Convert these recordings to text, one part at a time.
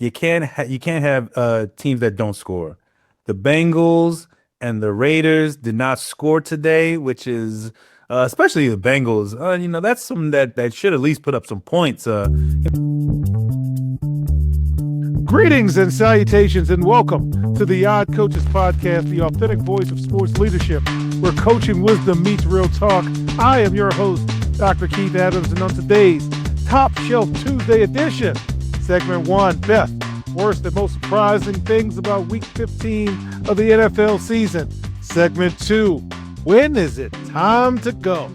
You can't have teams that don't score. The Bengals and the Raiders did not score today, which is especially the Bengals. That's something that should at least put up some points. Greetings and salutations, and welcome to the Odd Coaches Podcast, the authentic voice of sports leadership, where coaching wisdom meets real talk. I am your host, Dr. Keith Adams, and on today's Top Shelf Tuesday edition, segment 1, best, worst, and most surprising things about Week 15 of the NFL season. Segment 2, when is it time to go?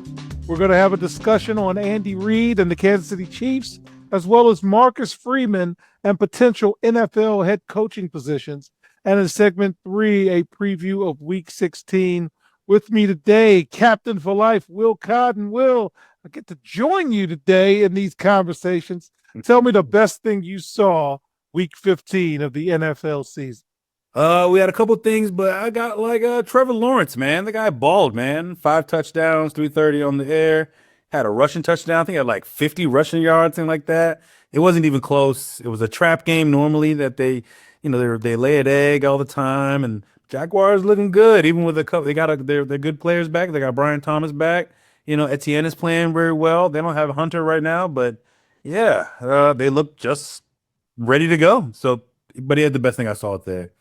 We're going to have a discussion on Andy Reid and the Kansas City Chiefs, as well as Marcus Freeman and potential NFL head coaching positions. And in segment 3, a preview of Week 16. With me today, Captain for Life, Will Cotton. Will, I get to join you today in these conversations. Tell me the best thing you saw Week 15 of the NFL season. We had a couple things, but I got Trevor Lawrence, man. The guy balled, man. 5 touchdowns, 330 on the air. Had a rushing touchdown. I think he had like 50 rushing yards, something like that. It wasn't even close. It was a trap game normally that they lay an egg all the time, and Jaguars looking good even with a couple. They got they're good players back. They got Brian Thomas back. Etienne is playing very well. They don't have Hunter right now, but yeah, they look just ready to go. So, but he had the best thing I saw there.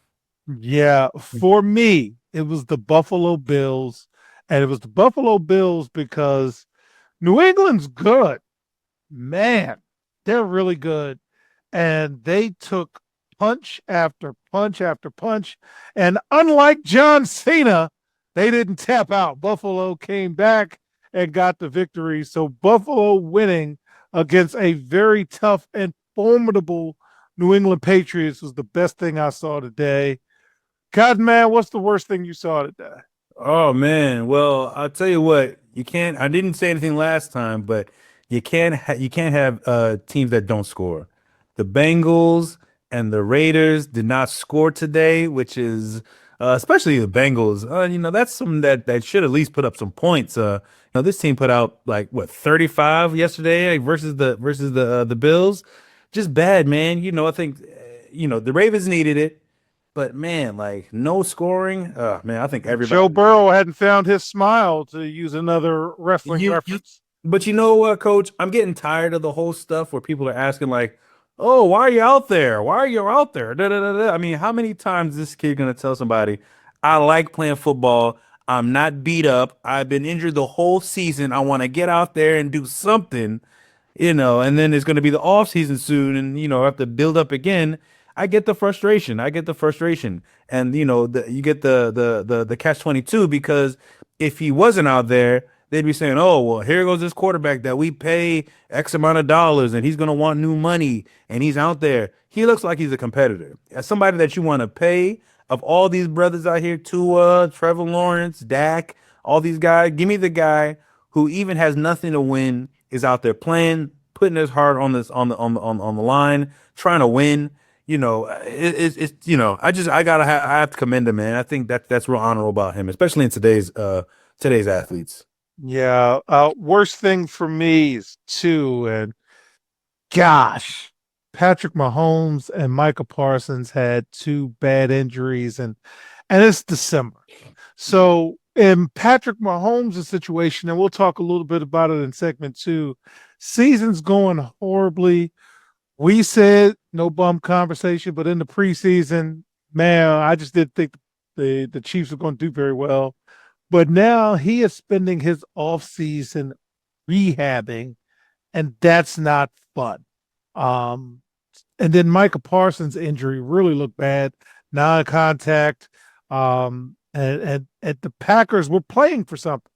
Yeah, for me, it was the Buffalo Bills, and it was the Buffalo Bills because New England's good. Man, they're really good. And they took punch after punch after punch. And unlike John Cena, they didn't tap out. Buffalo came back and got the victory. So Buffalo winning against a very tough and formidable New England Patriots was the best thing I saw today. Cotton Man, what's the worst thing you saw today? Oh man, well I'll tell you what. You can't. I didn't say anything last time, but you can't have teams that don't score. The Bengals and the Raiders did not score today, which is especially the Bengals. That's something that should at least put up some points. This team put out like what 35 yesterday versus the Bills. Just bad, man. I think the Ravens needed it. But man, like no scoring. Man, I think Joe everybody. Burrow hadn't found his smile, to use another wrestling You reference. But you know what, Coach? I'm getting tired of the whole stuff where people are asking like, "Oh, why are you out there? Why are you out there?" Da, da, da, da. I mean, how many times is this kid gonna tell somebody, "I like playing football. I'm not beat up. I've been injured the whole season. I want to get out there and do something." And then it's going to be the off season soon, and I have to build up again. I get the frustration. And you get the catch 22 because if he wasn't out there, they'd be saying, "Oh, well, here goes this quarterback that we pay X amount of dollars, and he's going to want new money, and he's out there." He looks like he's a competitor, as somebody that you want to pay. Of all these brothers out here, Tua, Trevor Lawrence, Dak, all these guys, give me the guy who even has nothing to win is out there playing, putting his heart on this on the line, trying to win. It's I have to commend him, man. I think that's real honorable about him, especially in today's athletes. Yeah. Worst thing for me is two. And gosh, Patrick Mahomes and Michael Parsons had two bad injuries, and it's December. So in Patrick Mahomes' situation, and we'll talk a little bit about it in segment 2, season's going horribly. We said no bum conversation, but in the preseason, man, I just didn't think the Chiefs were going to do very well. But now he is spending his offseason rehabbing, and that's not fun. Um, and then Micah Parsons' injury really looked bad, non-contact. And the Packers were playing for something.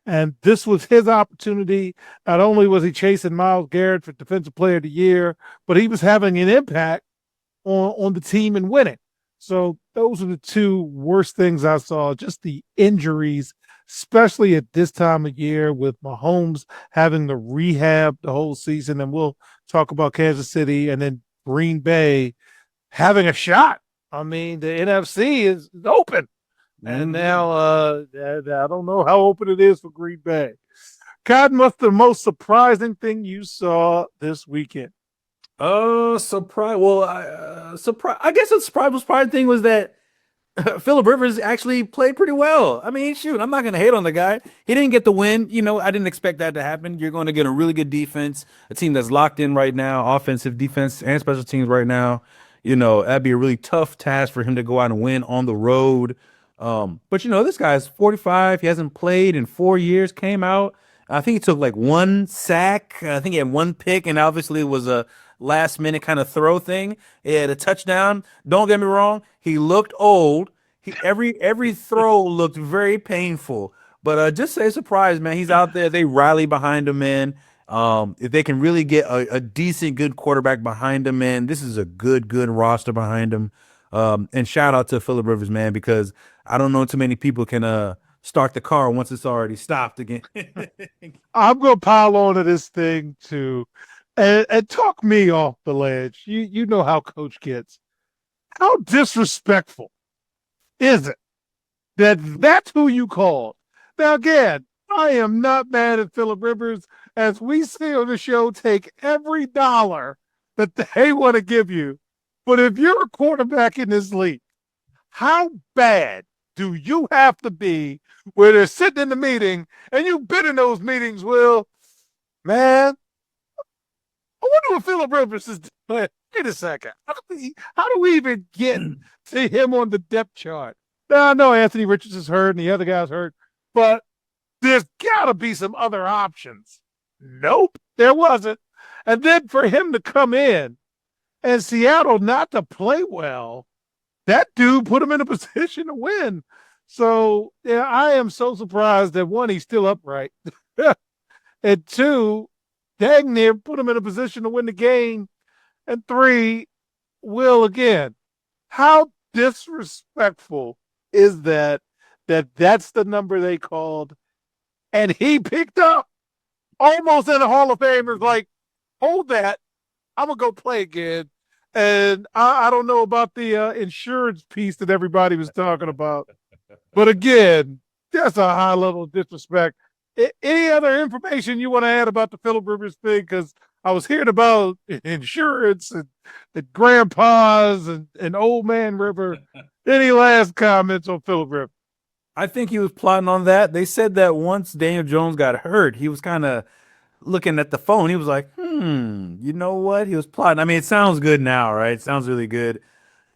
And this was his opportunity. Not only was he chasing Myles Garrett for Defensive Player of the Year, but he was having an impact on the team and winning. So those are the two worst things I saw, just the injuries, especially at this time of year with Mahomes having to rehab the whole season. And we'll talk about Kansas City and then Green Bay having a shot. I mean, the NFC is open. And now I don't know how open it is for Green Bay. Cotton, what's the most surprising thing you saw this weekend? Surprise. Well, surprise. I guess the surprising thing was that Philip Rivers actually played pretty well. I mean, shoot, I'm not going to hate on the guy. He didn't get the win. I didn't expect that to happen. You're going to get a really good defense, a team that's locked in right now, offensive, defense, and special teams right now. That'd be a really tough task for him to go out and win on the road. But this guy's 45. He hasn't played in 4 years. Came out. I think he took like one sack. I think he had one pick, and obviously it was a last minute kind of throw thing. He had a touchdown. Don't get me wrong. He looked old. Every throw looked very painful. But just say surprise, man. He's out there. They rally behind him, man. If they can really get a decent, good quarterback behind him, man, this is a good roster behind him. And shout out to Phillip Rivers, man, because I don't know too many people can start the car once it's already stopped again. I'm going to pile on to this thing too, and talk me off the ledge. You know how Coach gets. How disrespectful is it that that's who you called? Now, again, I am not mad at Phillip Rivers. As we say on the show, take every dollar that they want to give you. But if you're a quarterback in this league, how bad do you have to be where they're sitting in the meeting and you've been in those meetings? Well, man, I wonder what Phillip Rivers is doing. Wait a second. How do we even get to him on the depth chart? Now, I know Anthony Richardson's hurt and the other guy's hurt, but there's got to be some other options. Nope, there wasn't. And then for him to come in and Seattle not to play well, that dude put him in a position to win. So, yeah, I am so surprised that one, he's still upright. And two, dang near put him in a position to win the game. And three, Will, again, how disrespectful is that's the number they called and he picked up almost in the Hall of Fame is like, hold that. I'm going to go play again. And I don't know about the insurance piece that everybody was talking about. But again, that's a high level of disrespect. Any other information you want to add about the Phillip Rivers thing? Because I was hearing about insurance and the grandpas and old man River. Any last comments on Phillip Rivers? I think he was plotting on that. They said that once Daniel Jones got hurt, he was kind of looking at the phone. He was like, you know what? He was plotting. I mean, it sounds good now, right? It sounds really good.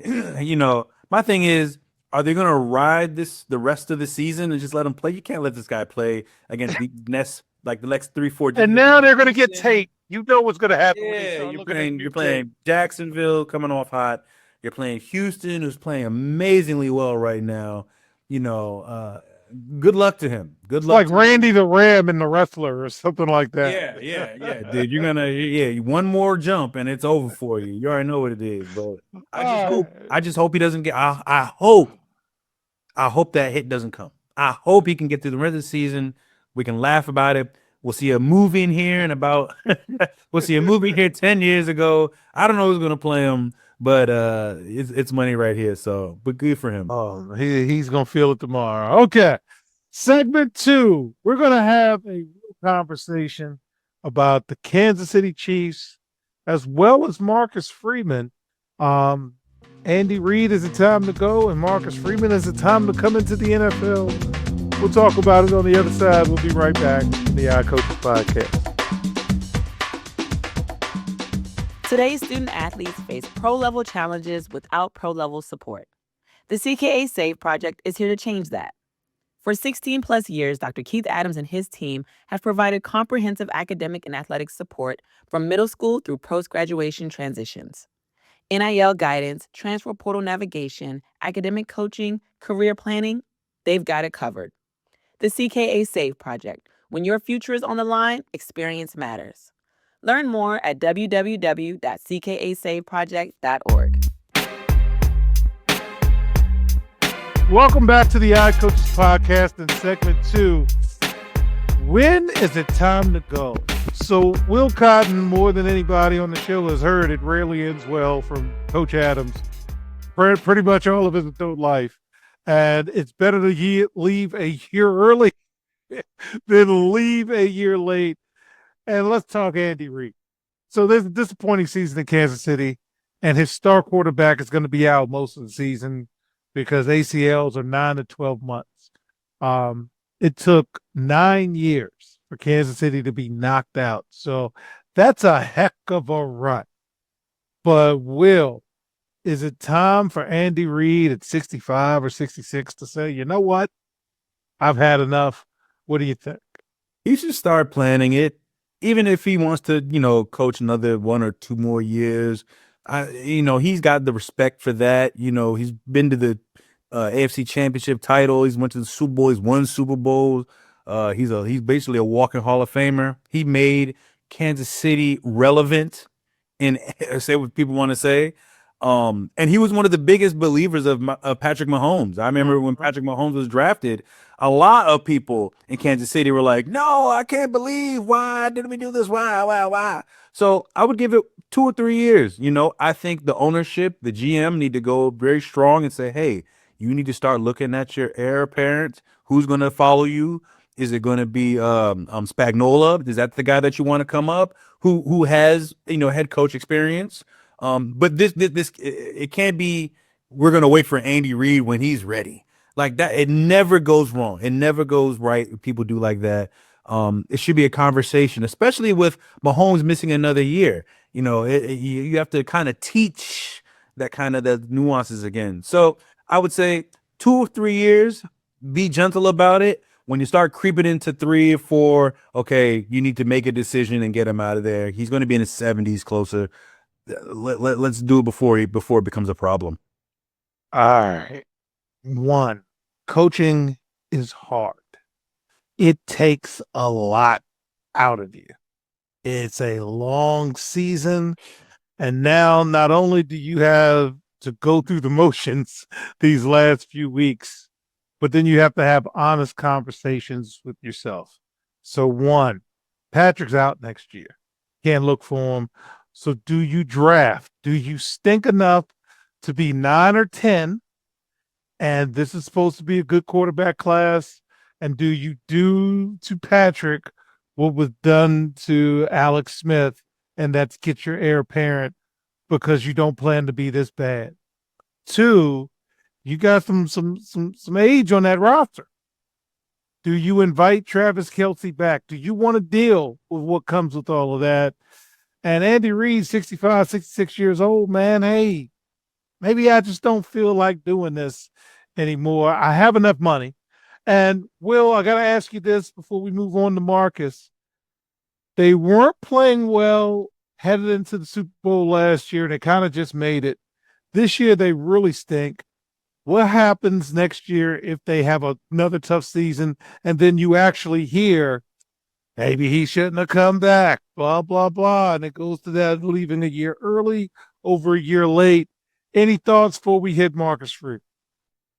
My thing is, are they going to ride the rest of the season and just let him play? You can't let this guy play against the next 3, 4. And now they're going to get tape. You know what's going to happen. Yeah, you're playing Jacksonville coming off hot. You're playing Houston, who's playing amazingly well right now. Good luck to him. Good luck. Like Randy the Ram in The Wrestler or something like that. Yeah, dude. You're gonna one more jump and it's over for you. You already know what it is, bro. I just hope he doesn't get. I hope that hit doesn't come. I hope he can get through the rest of the season. We can laugh about it. We'll see a movie in here in about. We'll see a movie here 10 years ago. I don't know who's gonna play him. But it's money right here, but good for him. Oh, he's gonna feel it tomorrow. Okay, segment 2, we're gonna have a real conversation about the Kansas City Chiefs as well as Marcus Freeman. Andy Reid, is it time to go? And Marcus Freeman, is it time to come into the NFL? We'll talk about it on the other side. We'll be right back in the Coaches Podcast. Today's student athletes face pro-level challenges without pro-level support. The CKA SAVE project is here to change that. For 16 plus years, Dr. Keith Adams and his team have provided comprehensive academic and athletic support from middle school through post-graduation transitions. NIL guidance, transfer portal navigation, academic coaching, career planning, they've got it covered. The CKA SAVE project. When your future is on the line, experience matters. Learn more at www.ckasaveproject.org. Welcome back to the Coaches Podcast in segment 2. When is it time to go? So Will Cotton, more than anybody on the show, has heard it rarely ends well from Coach Adams pretty much all of his adult life. And it's better to leave a year early than leave a year late. And let's talk Andy Reid. So there's a disappointing season in Kansas City, and his star quarterback is going to be out most of the season because ACLs are 9 to 12 months. It took 9 years for Kansas City to be knocked out. So that's a heck of a run. But Will, is it time for Andy Reid at 65 or 66 to say, you know what? I've had enough. What do you think? He should start planning it, even if he wants to, coach another 1 or 2 more years. He's got the respect for that. He's been to the AFC Championship title. He's went to the Super Bowl. He's won Super Bowls. He's basically a walking Hall of Famer. He made Kansas City relevant in say what people want to say. And he was one of the biggest believers of Patrick Mahomes. I remember when Patrick Mahomes was drafted, a lot of people in Kansas City were like, "No, I can't believe why did we do this? Why?" So I would give it 2 or 3 years. I think the ownership, the GM, need to go very strong and say, "Hey, you need to start looking at your heir apparent. Who's going to follow you? Is it going to be Spagnuolo? Is that the guy that you want to come up? Who has head coach experience?" But this it can't be. We're gonna wait for Andy Reid when he's ready. Like that, it never goes wrong. It never goes right. People do like that. It should be a conversation, especially with Mahomes missing another year. You have to kind of teach that kind of the nuances again. So I would say 2 or 3 years. Be gentle about it. When you start creeping into 3 or 4, okay, you need to make a decision and get him out of there. He's going to be in his 70s closer. Let's do it before it becomes a problem. All right. One, coaching is hard. It takes a lot out of you. It's a long season. And now not only do you have to go through the motions these last few weeks, but then you have to have honest conversations with yourself. So one, Patrick's out next year. Can't look for him. So do you draft? Do you stink enough to be 9 or 10? And this is supposed to be a good quarterback class. And do you do to Patrick what was done to Alex Smith? And that's get your heir apparent because you don't plan to be this bad. 2, you got some age on that roster. Do you invite Travis Kelce back? Do you want to deal with what comes with all of that? And Andy Reid, 65, 66 years old, man, hey, maybe I just don't feel like doing this anymore. I have enough money. And, Will, I got to ask you this before we move on to Marcus. They weren't playing well headed into the Super Bowl last year. They kind of just made it. This year, they really stink. What happens next year if they have another tough season and then you actually hear, maybe he shouldn't have come back, blah, blah, blah. And it goes to that leaving a year early, over a year late. Any thoughts before we hit Marcus Freeman?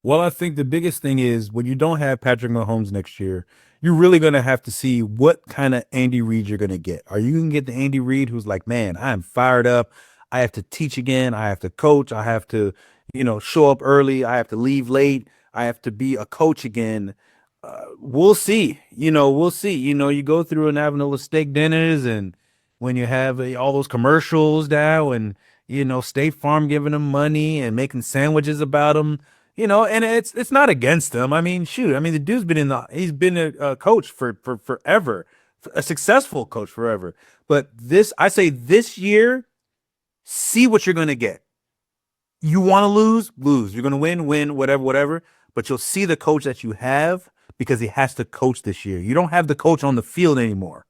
Well, I think the biggest thing is when you don't have Patrick Mahomes next year, you're really going to have to see what kind of Andy Reid you're going to get. Are you going to get the Andy Reid who's like, man, I'm fired up. I have to teach again. I have to coach. I have to, show up early. I have to leave late. I have to be a coach again. We'll see. We'll see. You go through and having those steak dinners, and when you have all those commercials now, and State Farm giving them money and making sandwiches about them, and it's not against them. I mean, shoot. I mean, the dude's been he's been a coach for forever, a successful coach forever. But I say this year, see what you're gonna get. You want to lose, lose. You're gonna win, whatever. But you'll see the coach that you have because he has to coach this year. You don't have the coach on the field anymore.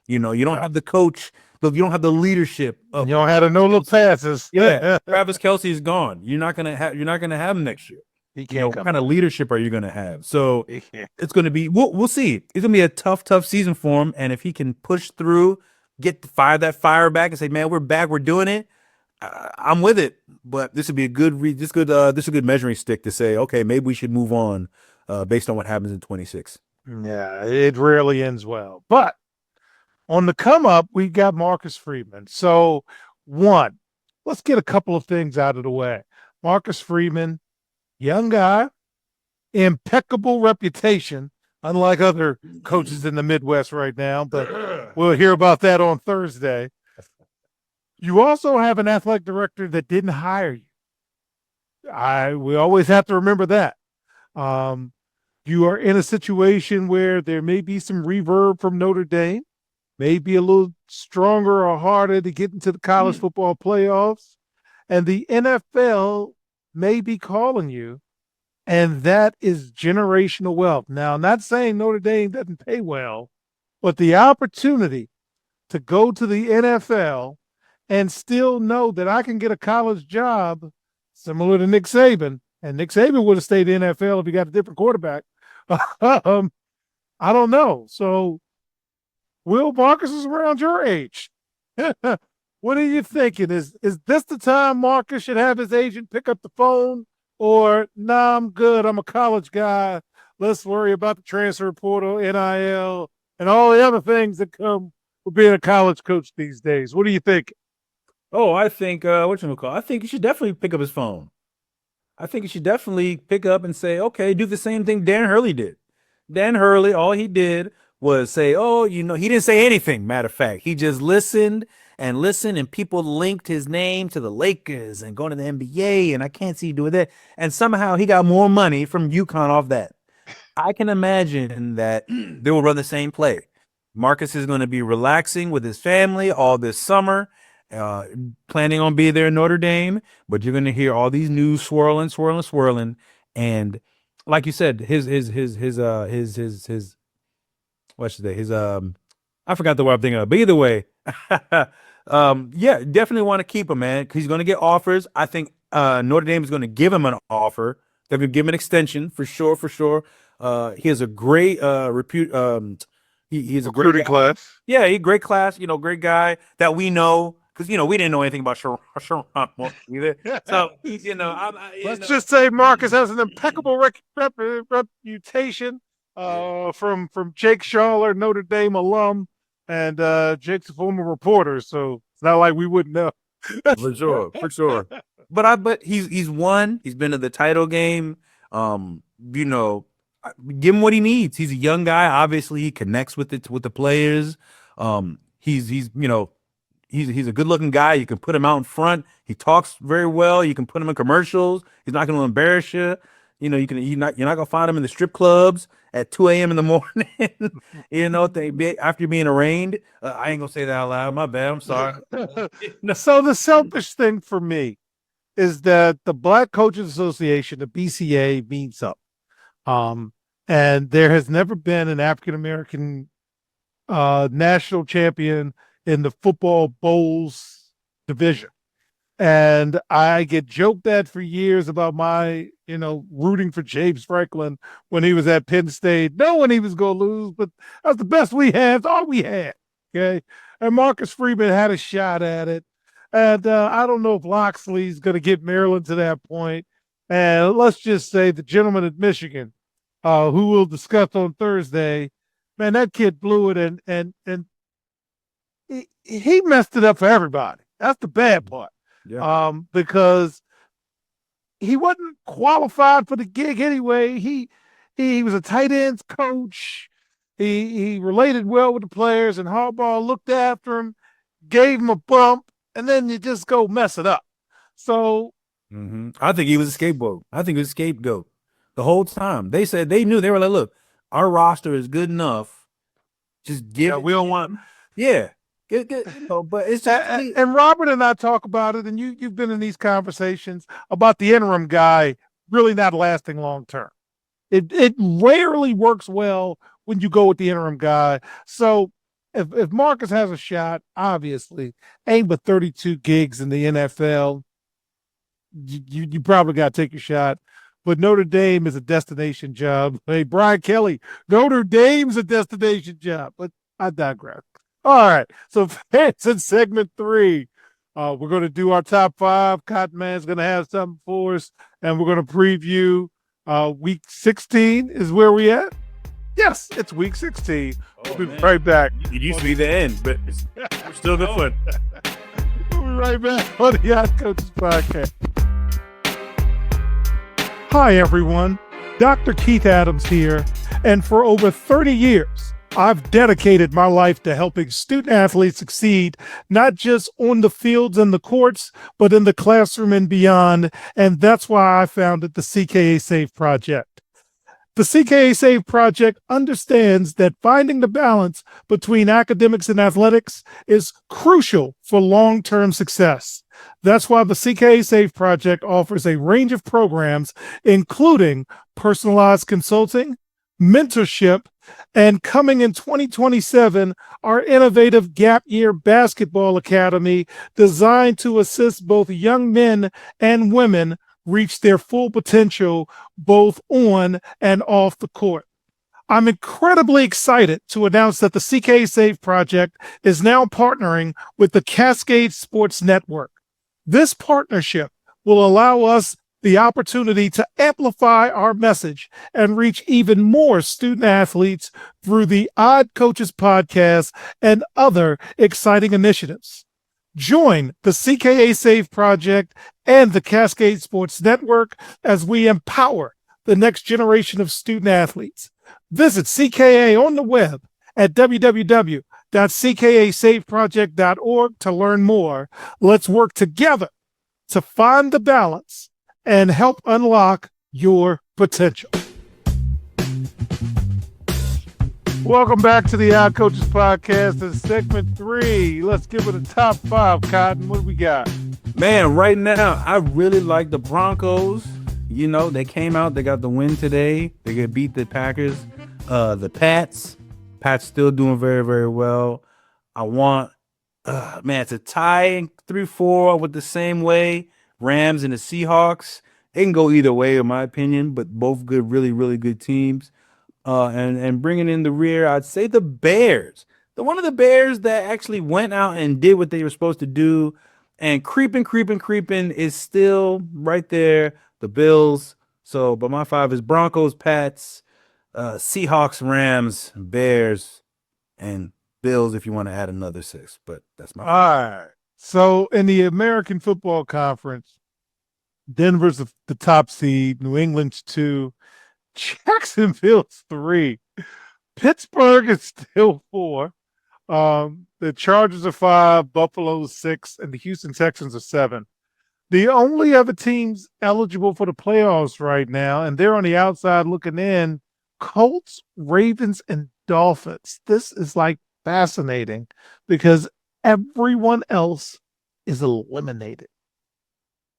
You don't have the coach. Look, you don't have the leadership. You don't have the no little passes. Yeah, Travis Kelce is gone. You're not gonna have him next year. He can't what kind of leadership are you gonna have? So it's gonna be. We'll see. It's gonna be a tough season for him. And if he can push through, that fire back, and say, man, we're back, we're doing it. I'm with it. But this would be a good measuring stick to say, okay, maybe we should move on based on what happens in 26. Yeah, it rarely ends well. But on the come up, we got Marcus Freeman. So, one, let's get a couple of things out of the way. Marcus Freeman, young guy, impeccable reputation, unlike other coaches in the Midwest right now, but we'll hear about that on Thursday. You also have an athletic director that didn't hire you. We always have to remember that. You are in a situation where there may be some reverb from Notre Dame, maybe a little stronger or harder to get into the college football playoffs, and the NFL may be calling you, and that is generational wealth. Now, I'm not saying Notre Dame doesn't pay well, but the opportunity to go to the NFL and still know that I can get a college job similar to Nick Saban, and Nick Saban would have stayed in the NFL if he got a different quarterback. I don't know. So, Will, Marcus is around your age. What are you thinking? Is this the time Marcus should have his agent pick up the phone? Or, nah, I'm good. I'm a college guy. Let's worry about the transfer portal, NIL, and all the other things that come with being a college coach these days. What do you think? Oh, I think I think you should definitely pick up his phone. I think you should definitely pick up and say, okay, do the same thing Dan Hurley did. Dan Hurley, all he did was say, oh, he didn't say anything. Matter of fact, he just listened, and people linked his name to the Lakers and going to the NBA, and I can't see you doing that. And somehow he got more money from UConn off that. I can imagine that they will run the same play. Marcus is going to be relaxing with his family all this summer, planning on being there in Notre Dame, but you're going to hear all these news swirling, and like you said, his what should I say? I forgot the word I'm thinking of, but either way, yeah, definitely want to keep him, man, because he's going to get offers. I think Notre Dame is going to give him an offer. They're going to give him an extension for sure. He has a great repute. He's a great class. Yeah, he's a great class. Great guy that we know because we didn't know anything about Sharon either. So Let's just say Marcus has an impeccable reputation. From Jake Schaller, Notre Dame alum, and Jake's a former reporter, so it's not like we wouldn't know. For sure. But he's won. He's been to the title game. Give him what he needs. He's a young guy. Obviously, he connects with the players. He's a good looking guy. You can put him out in front. He talks very well. You can put him in commercials. He's not going to embarrass you. You're not gonna find him in the strip clubs at 2 a.m. in the morning. After being arraigned. I ain't gonna say that out loud. My bad. I'm sorry. So the selfish thing for me is that the Black Coaches Association, the BCA, means up. And there has never been an African American national champion in the football bowls division. And I get joked at for years about my, rooting for James Franklin when he was at Penn State, knowing he was going to lose, but that's the best we had. It's all we had. Okay. And Marcus Freeman had a shot at it. And I don't know if Loxley's going to get Maryland to that point. And let's just say the gentleman at Michigan, who we'll discuss on Thursday, man, that kid blew it. And he messed it up for everybody. That's the bad part. Yeah. Because he wasn't qualified for the gig anyway. He was a tight ends coach. He related well with the players, and Harbaugh looked after him, gave him a bump, and then you just go mess it up. So I think he was a scapegoat. The whole time. They said they knew. They were like, look, our roster is good enough. Just give it. We don't want. Yeah. Good, but it's and Robert and I talk about it, and you've been in these conversations about the interim guy really not lasting long term. It rarely works well when you go with the interim guy. So if Marcus has a shot, obviously, ain't but 32 gigs in the NFL, you probably got to take your shot. But Notre Dame is a destination job. Hey, Brian Kelly, Notre Dame's a destination job. But I digress. All right, so fans in segment 3, we're going to do our top 5. Cotton Man's going to have something for us, and we're going to preview week 16 is where we at. Yes, it's week 16. We'll be right back. It used to be the end, but we're still good fun. We'll be right back on the Yacht Coaches Podcast. Hi, everyone. Dr. Keith Adams here, and for over 30 years, I've dedicated my life to helping student athletes succeed, not just on the fields and the courts, but in the classroom and beyond. And that's why I founded the CKA Save Project. The CKA Save Project understands that finding the balance between academics and athletics is crucial for long-term success. That's why the CKA Save Project offers a range of programs, including personalized consulting, mentorship, and coming in 2027, our innovative Gap Year Basketball Academy designed to assist both young men and women reach their full potential both on and off the court. I'm incredibly excited to announce that the CKA Save Project is now partnering with the Cascade Sports Network. This partnership will allow us the opportunity to amplify our message and reach even more student athletes through the Odd Coaches podcast and other exciting initiatives. Join the CKA Save Project and the Cascade Sports Network as we empower the next generation of student athletes. Visit CKA on the web at www.ckasaveproject.org to learn more. Let's work together to find the balance and help unlock your potential. Welcome back to the Odd Coaches Podcast. This is segment 3. Let's give it a top 5, Cotton. What do we got? Man, right now, I really like the Broncos. You know, they came out, they got the win today. They could beat the Packers. The Pats still doing very, very well. I want, to tie 3-4 with the same way. Rams and the Seahawks. It can go either way, in my opinion, but both good, really, really good teams. And bringing in the rear, I'd say the Bears. One of the Bears that actually went out and did what they were supposed to do, and creeping is still right there. The Bills. So, but my 5 is Broncos, Pats, Seahawks, Rams, Bears, and Bills. If you want to add another 6, but that's my 5. All right. So in the American Football Conference, Denver's the top seed, New England's 2, Jacksonville's 3, Pittsburgh is still 4, the Chargers are 5, Buffalo's 6, and the Houston Texans are 7. The only other teams eligible for the playoffs right now, and they're on the outside looking in, Colts, Ravens, and Dolphins. This is like fascinating because everyone else is eliminated,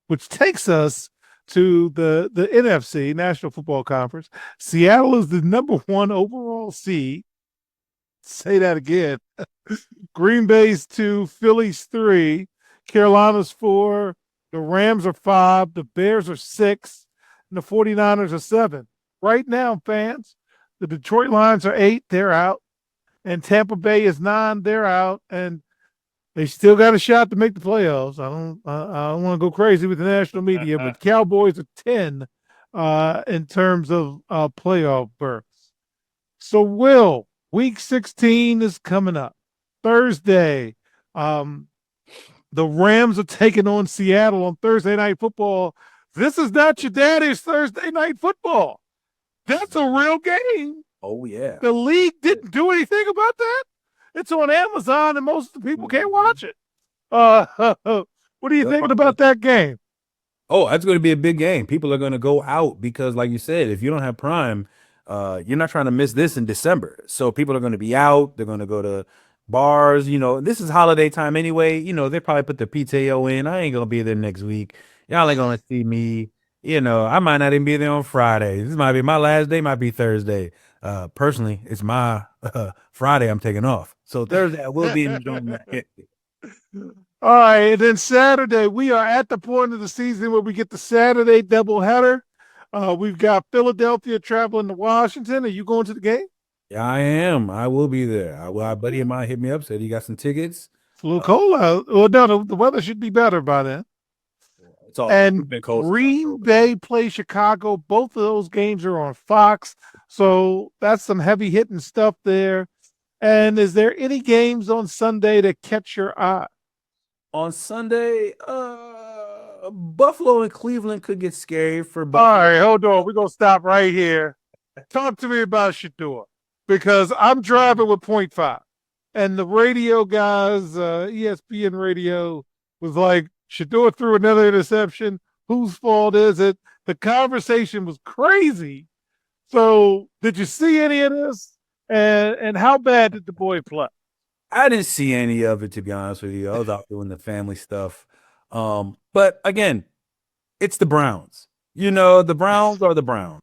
which takes us to the NFC, National Football Conference. Seattle is the number 1 overall seed. Say that again. Green Bay's 2, Philly's 3, Carolina's 4, the Rams are 5, the Bears are 6, and the 49ers are 7. Right now, fans, the Detroit Lions are 8, they're out, and Tampa Bay is 9, they're out, and they still got a shot to make the playoffs. I don't want to go crazy with the national media, but Cowboys are 10 in terms of playoff berths. So, Will, Week 16 is coming up. Thursday, the Rams are taking on Seattle on Thursday Night Football. This is not your daddy's Thursday Night Football. That's a real game. Oh, yeah. The league didn't do anything about that. It's on Amazon, and most of the people can't watch it. What are you thinking about that game? Oh, that's going to be a big game. People are going to go out because, like you said, if you don't have Prime, you're not trying to miss this in December. So people are going to be out. They're going to go to bars. You know, this is holiday time anyway. You know, they probably put their PTO in. I ain't going to be there next week. Y'all ain't going to see me. You know, I might not even be there on Friday. This might be my last day, might be Thursday. Personally, it's my Friday I'm taking off. So Thursday I will be enjoying that. All right, and then Saturday, we are at the point of the season where we get the Saturday doubleheader. We've got Philadelphia traveling to Washington. Are you going to the game? Yeah, I am. I will be there. A buddy of mine hit me up, said he got some tickets. It's a little cold out. Well, no, the weather should be better by then. It's all And been cold. Green Bay plays Chicago. Both of those games are on Fox. So that's some heavy hitting stuff there. And is there any games on Sunday that catch your eye? On Sunday, Buffalo and Cleveland could get scary for Buffalo. All right, hold on. We're going to stop right here. Talk to me about Shador. because I'm driving with .5. And the radio guys, ESPN radio, was like, Shador threw another interception. Whose fault is it? The conversation was crazy. So did you see any of this? And how bad did the boy play? I didn't see any of it, to be honest with you. I was out doing the family stuff. But again, it's the Browns. The Browns are the Browns.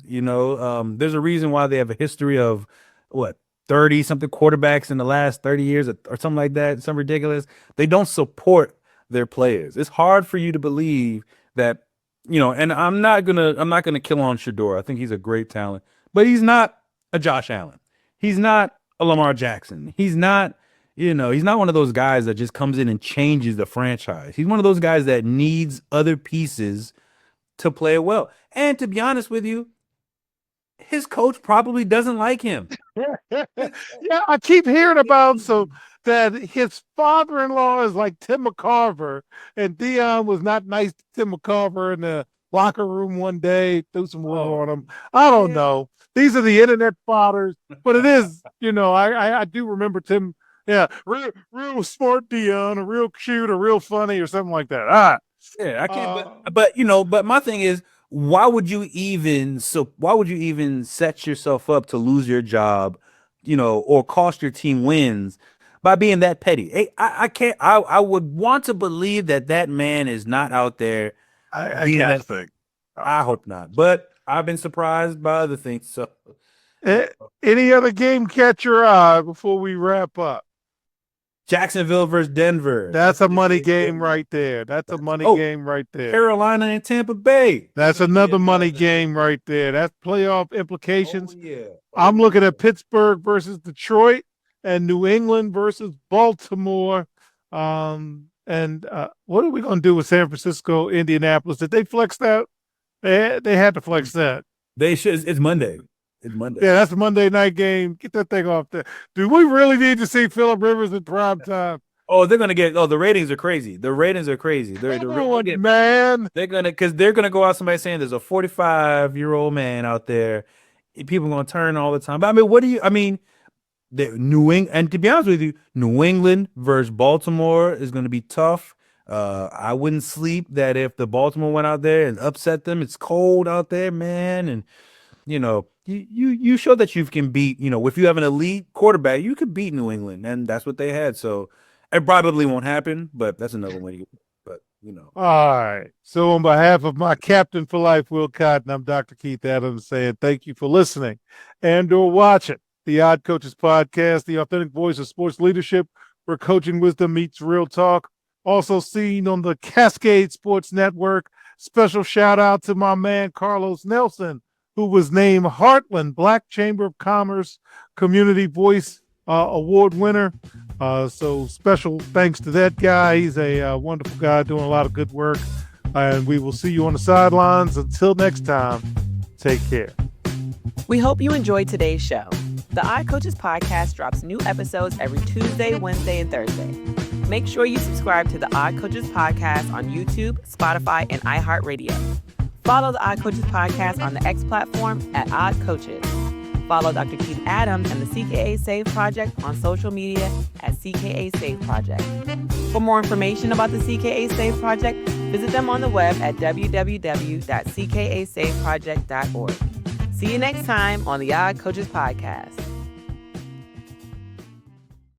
There's a reason why they have a history of 30-something quarterbacks in the last 30 years or something like that. Something ridiculous. They don't support their players. It's hard for you to believe that, and I'm not gonna kill on Shador. I think he's a great talent, but he's not a Josh Allen. He's not a Lamar Jackson. He's not one of those guys that just comes in and changes the franchise. He's one of those guys that needs other pieces to play well. And to be honest with you, his coach probably doesn't like him. Yeah, I keep hearing about that his father-in-law is like Tim McCarver, and Dion was not nice to Tim McCarver in the locker room one day, threw some water on him. I don't know. These are the internet fathers, but it is, I do remember Tim. Yeah, real smart Dion, a real cute, or real funny, or something like that. All right. Yeah, I can't. But my thing is, why would you even set yourself up to lose your job, or cost your team wins by being that petty? I can't. I would want to believe that man is not out there. I can't think. I hope not. But I've been surprised by other things. So, any other game catch your eye before we wrap up? Jacksonville versus Denver. That's a money game right there. That's a money game right there. Carolina and Tampa Bay. That's another money game right there. That's playoff implications. Yeah. I'm looking at Pittsburgh versus Detroit and New England versus Baltimore. And what are we going to do with San Francisco, Indianapolis? Did they flex that? They had to flex that. They should. It's Monday. It's Monday. Yeah, that's a Monday night game. Get that thing off there. Do we really need to see Phillip Rivers in prime time? Oh, they're gonna get. Oh, the ratings are crazy. The ratings are crazy. Man. They're gonna go out. Somebody saying there's a 45-year-old man out there. People are gonna turn all the time. But I mean, and to be honest with you, New England versus Baltimore is gonna be tough. I wouldn't sleep that if the Baltimore went out there and upset them. It's cold out there, man, and you show that you can beat. If you have an elite quarterback, you could beat New England, and that's what they had. So it probably won't happen, but that's another way. But All right. So on behalf of my captain for life, Will Cotton, I'm Dr. Keith Adams saying thank you for listening and/or watching the Odd Coaches Podcast, the authentic voice of sports leadership, where coaching wisdom meets real talk. Also seen on the Cascade Sports Network. Special shout out to my man Carlos Nelson, who was named Heartland Black Chamber of Commerce Community Voice Award winner. So special thanks to that guy. He's a wonderful guy doing a lot of good work. And we will see you on the sidelines. Until next time, take care. We hope you enjoyed today's show. The Odd Coaches Podcast drops new episodes every Tuesday, Wednesday, and Thursday. Make sure you subscribe to the Odd Coaches Podcast on YouTube, Spotify, and iHeartRadio. Follow the Odd Coaches Podcast on the X platform at Odd Coaches. Follow Dr. Keith Adams and the CKA Save Project on social media at CKA Save Project. For more information about the CKA Save Project, visit them on the web at www.cksaveproject.org. See you next time on the Odd Coaches Podcast.